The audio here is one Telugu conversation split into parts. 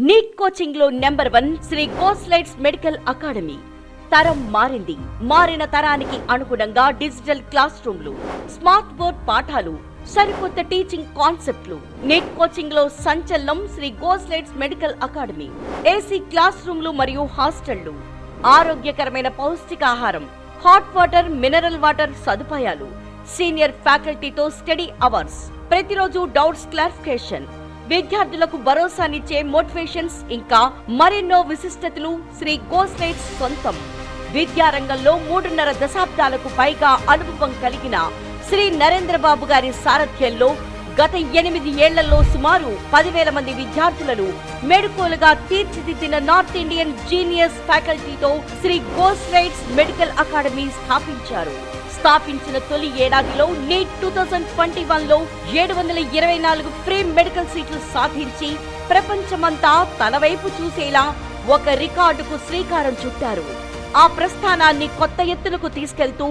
నీట్ కోచింగ్ లో #1 శ్రీ గోస్లైట్స్ మెడికల్ అకాడమీ. తరం మారింది. మారిన తరానికి అనుగుణంగా డిజిటల్ క్లాస్ రూమ్లు, స్మార్ట్ బోర్డ్ పాఠాలు, సరికొత్త టీచింగ్ కాన్సెప్ట్లు. నీట్ కోచింగ్ లో సంచలనం Shri Goslites medical academy. AC క్లాస్ రూమ్లు మరియు హాస్టళ్లు, ఆరోగ్యకరమైన పౌష్టికాహారం, హాట్ వాటర్, మినరల్ వాటర్ సదుపాయాలు, సీనియర్ ఫ్యాకల్టీతో స్టడీ అవర్స్, ప్రతిరోజు డౌట్స్ క్లారిఫికేషన్, విద్యార్థులకు భరోసానిచ్చే మోటివేషన్స్, ఇంకా మరెన్నో విశిష్టతలు శ్రీ గోస్లైట్స్ సొంతం. విద్యారంగంలో 3.5 దశాబ్దాలకు పైగా అనుభవం కలిగిన శ్రీ నరేంద్రబాబు గారి సారథ్యంలో గత 8 ఏళ్లలో సుమారు 10,000 మంది విద్యార్థులను మెడికోలుగా తీర్చిదిద్దిన నార్త్ ఇండియన్ జీనియస్ ఫ్యాకల్టీతో శ్రీ గోస్లైట్స్ మెడికల్ అకాడమీ స్థాపించారు. స్థాపించిన తొలి ఏడాదిలో నీట్ 2021లో 724 ఫ్రీ మెడికల్ సీట్లు సాధించి ప్రపంచమంతా తన వైపు చూసేలా ఒక రికార్డుకు శ్రీకారం చుట్టారు. ఆ ప్రస్థానాన్ని కొత్త ఎత్తులకు తీసుకెళ్తూ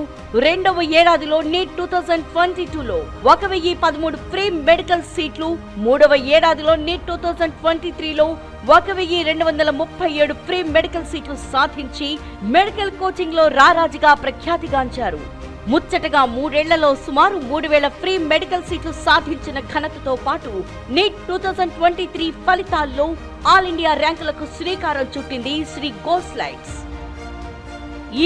రెండవ ఏడాదిలో నీట్ 2022లో 1013 ఫ్రీ మెడికల్ సీట్లు, మూడవ ఏడాదిలో నీట్ 2023లో 1237 ఫ్రీ మెడికల్ సీట్లు సాధించి మెడికల్ కోచింగ్ లో రారాజుగా ప్రఖ్యాతిగాంచారు. ముచ్చటగా 3 ఏళ్లలో సుమారు 3000 ఫ్రీ మెడికల్ సీట్లు సాధించిన ఘనతతో పాటు నీట్ 2023 ఫలితాల్లో ఆల్ ఇండియా ర్యాంకులకు శ్రీకారం చుట్టింది శ్రీ గోస్లైట్స్.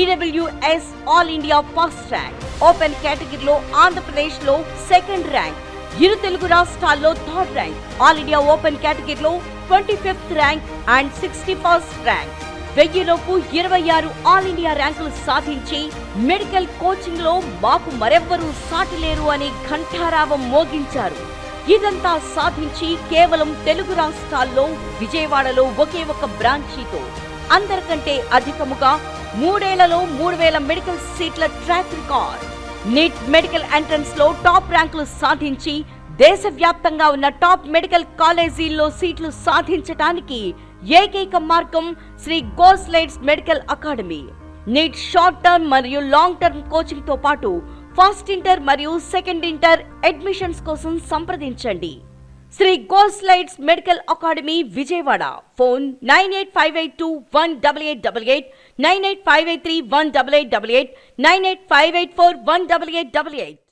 EWS all India first rank, open కేటగిరీలో ఆంధ్రప్రదేశ్ లో 2nd ర్యాంక్, ఇరు తెలుగు రాష్ట్రాల్లో 3rd rank, all India open కేటగిరీలో 25th rank and 61st rank. 1000 లోపు 26 ఆల్ ఇండియా ర్యాంకులు సాధించి మెడికల్ కోచింగ్ లో మాకు మరెవ్వరూ సాటిలేరు అని ఘంటారావం మోగించారు. ఇదంతా సాధించి కేవలం తెలుగు రాష్ట్రాల్లో విజయవాడలో ఒకే ఒక బ్రాంచీతో అందరికంటే అధికముగా 3 ఏళ్లలో 3000 మెడికల్ సీట్ల track record. Neat medical entrance లో టాప్ ర్యాంకులు సాధించి దేశవ్యాప్తంగా ఉన్న టాప్ మెడికల్ కాలేజీల్లో సీట్లు సాధించటానికి ఏకైక మార్గం Shri Goslites medical academy. NEET short term మరియు లాంగ్ టర్మ్ కోచింగ్ తో పాటు ఫస్ట్ ఇంటర్ మరియు సెకండ్ ఇంటర్ అడ్మిషన్స్ కోసం సంప్రదించండి. Shri Goslites medical academy, Vijayawada. Phone 9858218888, 9858318888, 9858418888.